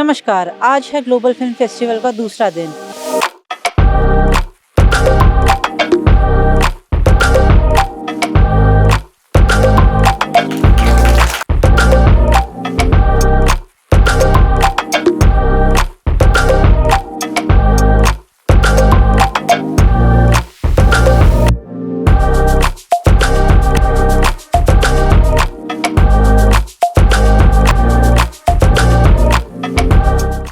नमस्कार, आज है ग्लोबल फिल्म फेस्टिवल का दूसरा दिन।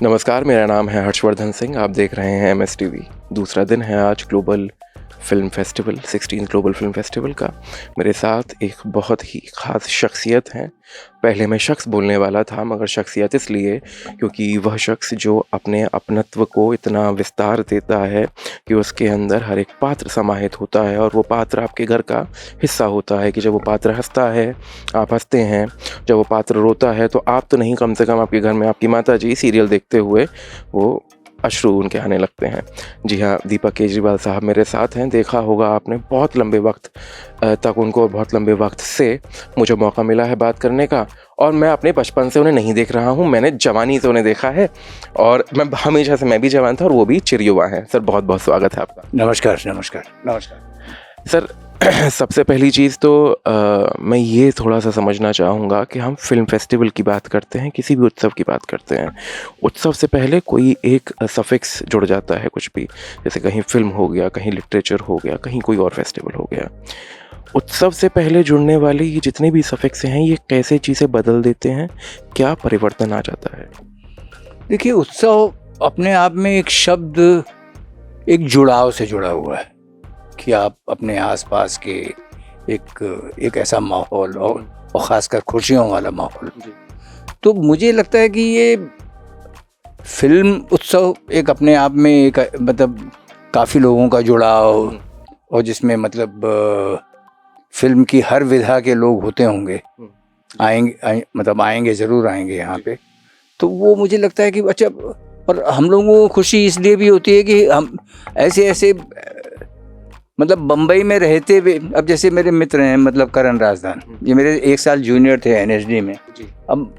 नमस्कार, मेरा नाम है हर्षवर्धन सिंह। आप देख रहे हैं MS-TV। दूसरा दिन है आज global film festival 16 global film festival का। मेरे साथ एक बहुत ही ख़ास शख्सियत हैं। पहले मैं शख्स बोलने वाला था, मगर शख्सियत इसलिए क्योंकि वह शख्स जो अपने अपनत्व को इतना विस्तार देता है कि उसके अंदर हर एक पात्र समाहित होता है और वो पात्र आपके घर का हिस्सा होता है। कि जब वो पात्र हंसता है आप हंसते हैं, जब वो पात्र रोता है तो आप तो नहीं, कम से कम आपके घर में आपकी माता जी सीरियल देखते हुए वो अश्रु उनके आने लगते हैं। जी हाँ, दीपक केजरीवाल साहब मेरे साथ हैं। देखा होगा आपने, बहुत लंबे वक्त तक उनको, बहुत लंबे वक्त से मुझे मौका मिला है बात करने का, और मैं अपने बचपन से उन्हें नहीं देख रहा हूँ, मैंने जवानी से उन्हें देखा है और मैं हमेशा से, मैं भी जवान था और वो भी चिरयुवा हैं। सर बहुत बहुत स्वागत है आपका। नमस्कार नमस्कार नमस्कार सर सबसे पहली चीज़ तो मैं ये थोड़ा सा समझना चाहूँगा कि हम फिल्म फेस्टिवल की बात करते हैं, किसी भी उत्सव की बात करते हैं, उत्सव से पहले कोई एक सफिक्स जुड़ जाता है कुछ भी, जैसे कहीं फिल्म हो गया, कहीं लिटरेचर हो गया, कहीं कोई और फेस्टिवल हो गया। उत्सव से पहले जुड़ने वाले ये जितने भी सफिक्स हैं, ये कैसे चीज़ें बदल देते हैं, क्या परिवर्तन आ जाता है? देखिए, उत्सव अपने आप में एक शब्द, एक जुड़ाव से जुड़ा हुआ है कि आप अपने आसपास के एक ऐसा माहौल और ख़ासकर खुशियों वाला माहौल। तो मुझे लगता है कि ये फिल्म उत्सव एक अपने आप में एक मतलब काफ़ी लोगों का जुड़ाव, और जिसमें मतलब फिल्म की हर विधा के लोग होते होंगे, आएंगे ज़रूर आएंगे यहाँ पे। तो वो मुझे लगता है कि अच्छा, और हम लोगों को खुशी इसलिए भी होती है कि हम ऐसे मतलब बम्बई में रहते हुए, अब जैसे मेरे मित्र हैं, मतलब करण राजदान, ये मेरे 1 साल जूनियर थे NSD में। अब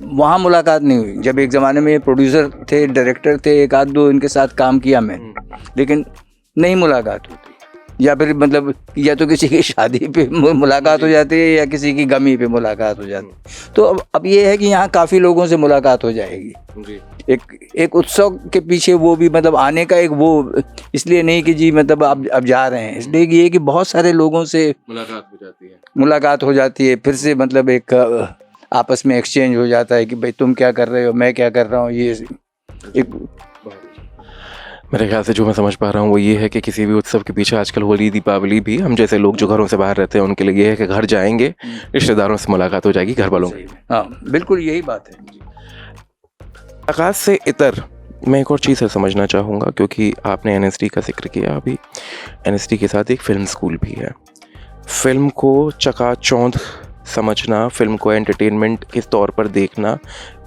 वहाँ मुलाकात नहीं हुई। जब एक ज़माने में प्रोड्यूसर थे, डायरेक्टर थे, एक आध दो इनके साथ काम किया मैंने, लेकिन नहीं मुलाकात होती। या फिर मतलब या तो किसी की शादी पे मुलाकात हो जाती है या किसी की गमी पे मुलाकात हो जाती है। तो अब ये है कि यहाँ काफ़ी लोगों से मुलाकात हो जाएगी जी। एक उत्सव के पीछे वो भी मतलब आने का एक वो, इसलिए नहीं कि जी मतलब अब जा रहे हैं, इसलिए कि ये कि बहुत सारे लोगों से मुलाकात हो जाती है, फिर से मतलब एक आपस में एक्सचेंज हो जाता है कि भाई तुम क्या कर रहे हो, मैं क्या कर रहा हूँ। ये एक मेरे ख्याल से जो मैं समझ पा रहा हूँ वो ये है कि किसी भी उत्सव के पीछे आजकल होली, दीपावली भी, हम जैसे लोग जो घरों से बाहर रहते हैं उनके लिए ये है कि घर जाएंगे, रिश्तेदारों से मुलाकात हो जाएगी, घर वालों। हाँ, बिल्कुल यही बात है। आकाश से इतर मैं एक और चीज़ है समझना चाहूँगा, क्योंकि आपने NSD का जिक्र किया। अभी NSD के साथ एक फ़िल्म स्कूल भी है। फ़िल्म को चकाचौंध समझना, फ़िल्म को एंटरटेनमेंट के तौर पर देखना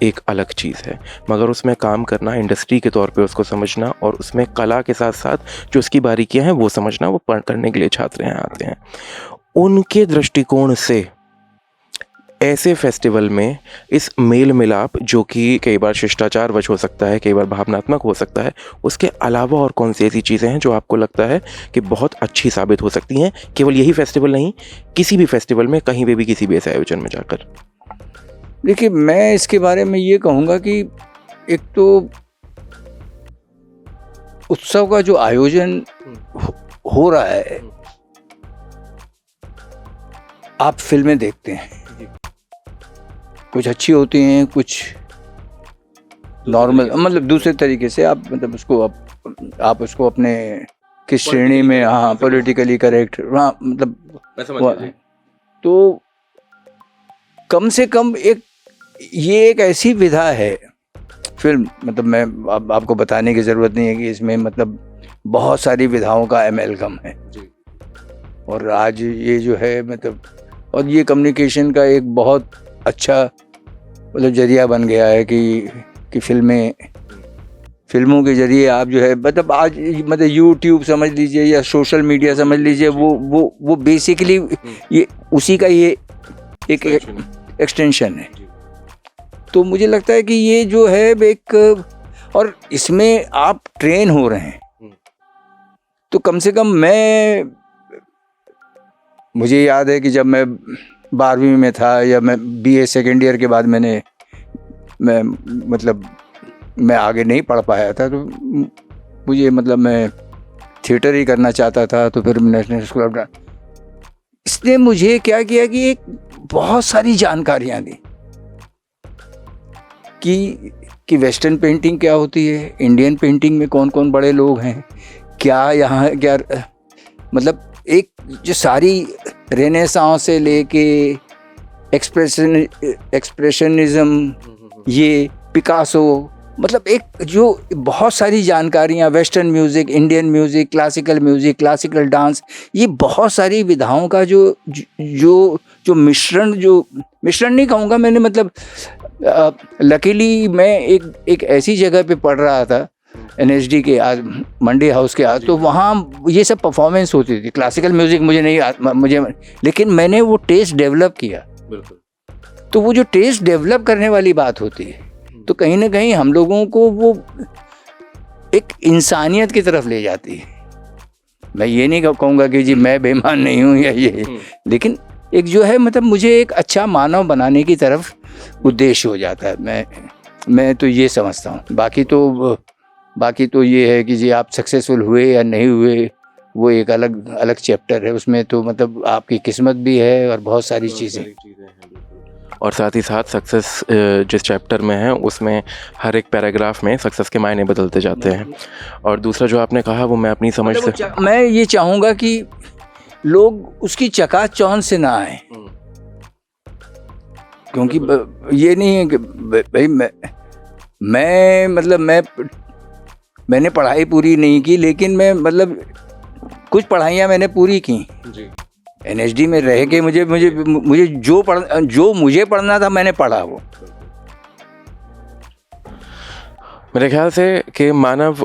एक अलग चीज़ है, मगर उसमें काम करना, इंडस्ट्री के तौर पे उसको समझना और उसमें कला के साथ साथ जो उसकी बारीकियां हैं वो समझना, वो करने के लिए छात्र यहाँ आते हैं। उनके दृष्टिकोण से ऐसे फेस्टिवल में इस मेल मिलाप, जो कि कई बार शिष्टाचारवश हो सकता है, कई बार भावनात्मक हो सकता है, उसके अलावा और कौन सी ऐसी चीज़ें हैं जो आपको लगता है कि बहुत अच्छी साबित हो सकती हैं, केवल यही फेस्टिवल नहीं, किसी भी फेस्टिवल में, कहीं पे भी, किसी भी ऐसे आयोजन में जाकर? देखिए, मैं इसके बारे में ये कहूँगा कि एक तो उत्सव का जो आयोजन हो रहा है, आप फिल्में देखते हैं, कुछ अच्छी होती हैं, कुछ नॉर्मल, मतलब दूसरे तरीके से आप मतलब उसको आप उसको अपने किस श्रेणी में, हाँ, पॉलिटिकली करेक्ट, हाँ, मतलब तो कम से कम ये एक ऐसी विधा है फिल्म, मतलब मैं आपको बताने की ज़रूरत नहीं है कि इसमें मतलब बहुत सारी विधाओं का एमेलगम है जी। और आज ये जो है मतलब, और ये कम्युनिकेशन का एक बहुत अच्छा मतलब जरिया बन गया है कि फिल्मों के जरिए आप जो है मतलब आज मतलब YouTube समझ लीजिए या सोशल मीडिया समझ लीजिए, वो बेसिकली ये उसी का ये एक एक्सटेंशन है। तो मुझे लगता है कि ये जो है एक, और इसमें आप ट्रेन हो रहे हैं, तो कम से कम मुझे याद है कि जब मैं 12वीं में था या मैं BA सेकेंड ईयर के बाद मैं आगे नहीं पढ़ पाया था, तो मुझे मैं थिएटर ही करना चाहता था। तो फिर नेशनल स्कूल ऑफ डांस, इसने मुझे क्या किया कि एक बहुत सारी जानकारियाँ दी कि वेस्टर्न पेंटिंग क्या होती है, इंडियन पेंटिंग में कौन कौन बड़े लोग हैं, क्या यहाँ क्या एक जो सारी रेनेसांस से लेके एक्सप्रेशनिज्म, ये पिकासो, एक जो बहुत सारी जानकारियाँ, western music, Indian music, classical dance, ये बहुत सारी विधाओं का जो मिश्रण नहीं कहूँगा मैंने, लकीली मैं एक ऐसी जगह पे पढ़ रहा था, NSD के मंडी हाउस के आज, तो वहाँ ये सब परफॉर्मेंस होती थी। क्लासिकल म्यूज़िक मुझे लेकिन मैंने वो टेस्ट डेवलप किया। तो वो जो टेस्ट डेवलप करने वाली बात होती है, तो कहीं ना कहीं हम लोगों को वो एक इंसानियत की तरफ ले जाती है। मैं ये नहीं कहूँगा कि जी मैं बेईमान नहीं हूँ या ये, लेकिन एक जो है मुझे एक अच्छा मानव बनाने की तरफ उद्देश्य हो जाता है। मैं तो ये समझता हूँ। बाकी तो ये है कि जी आप सक्सेसफुल हुए या नहीं हुए, वो एक अलग चैप्टर है। उसमें तो आपकी किस्मत भी है और बहुत सारी चीज़ें हैं। और साथ ही साथ सक्सेस जिस चैप्टर में है उसमें हर एक पैराग्राफ में सक्सेस के मायने बदलते जाते हैं। और दूसरा जो आपने कहा वो मैं अपनी समझ से मैं ये चाहूँगा कि लोग उसकी चकाचौंध से ना आए, क्योंकि ये नहीं है कि भाई मैंने पढ़ाई पूरी नहीं की, लेकिन मैं कुछ पढ़ाइयाँ मैंने पूरी की जी। NSD में रह के मुझे जो मुझे पढ़ना था मैंने पढ़ा वो। मेरे ख्याल से कि मानव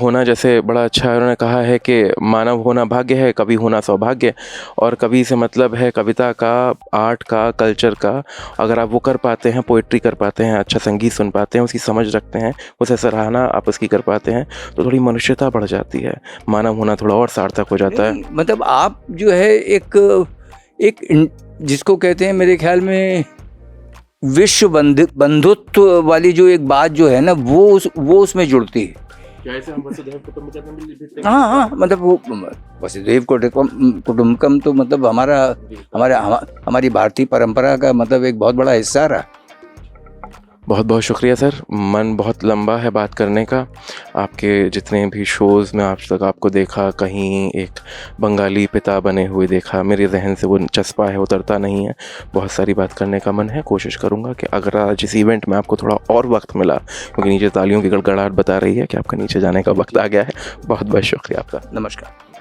होना, जैसे बड़ा अच्छा उन्होंने कहा है कि मानव होना भाग्य है, कवि होना सौभाग्य। और कवि से मतलब है कविता का, आर्ट का, कल्चर का। अगर आप वो कर पाते हैं, पोइट्री कर पाते हैं, अच्छा संगीत सुन पाते हैं, उसकी समझ रखते हैं, उसे सराहना आप उसकी कर पाते हैं, तो थोड़ी मनुष्यता बढ़ जाती है। मानव होना थोड़ा और सार्थक हो जाता है। आप जो है एक जिसको कहते हैं मेरे ख्याल में विश्व बंधुत्व वाली जो एक बात जो है ना, वो उसमें जुड़ती है। जैसे हम वसुधैव कुटुंबकम लिखते हैं। हाँ, वो वसुधैव कुटुंबकम तो हमारी भारतीय परंपरा का एक बहुत बड़ा हिस्सा रहा। बहुत बहुत शुक्रिया सर। मन बहुत लंबा है बात करने का। आपके जितने भी शोज़ में आज तक आपको देखा, कहीं एक बंगाली पिता बने हुए देखा, मेरे जहन से वो चस्पा है, उतरता नहीं है। बहुत सारी बात करने का मन है। कोशिश करूँगा कि अगर आज इस इवेंट में आपको थोड़ा और वक्त मिला, क्योंकि नीचे तालियों की गड़गड़ाहट बता रही है कि आपका नीचे जाने का वक्त आ गया है। बहुत बहुत शुक्रिया आपका। नमस्कार।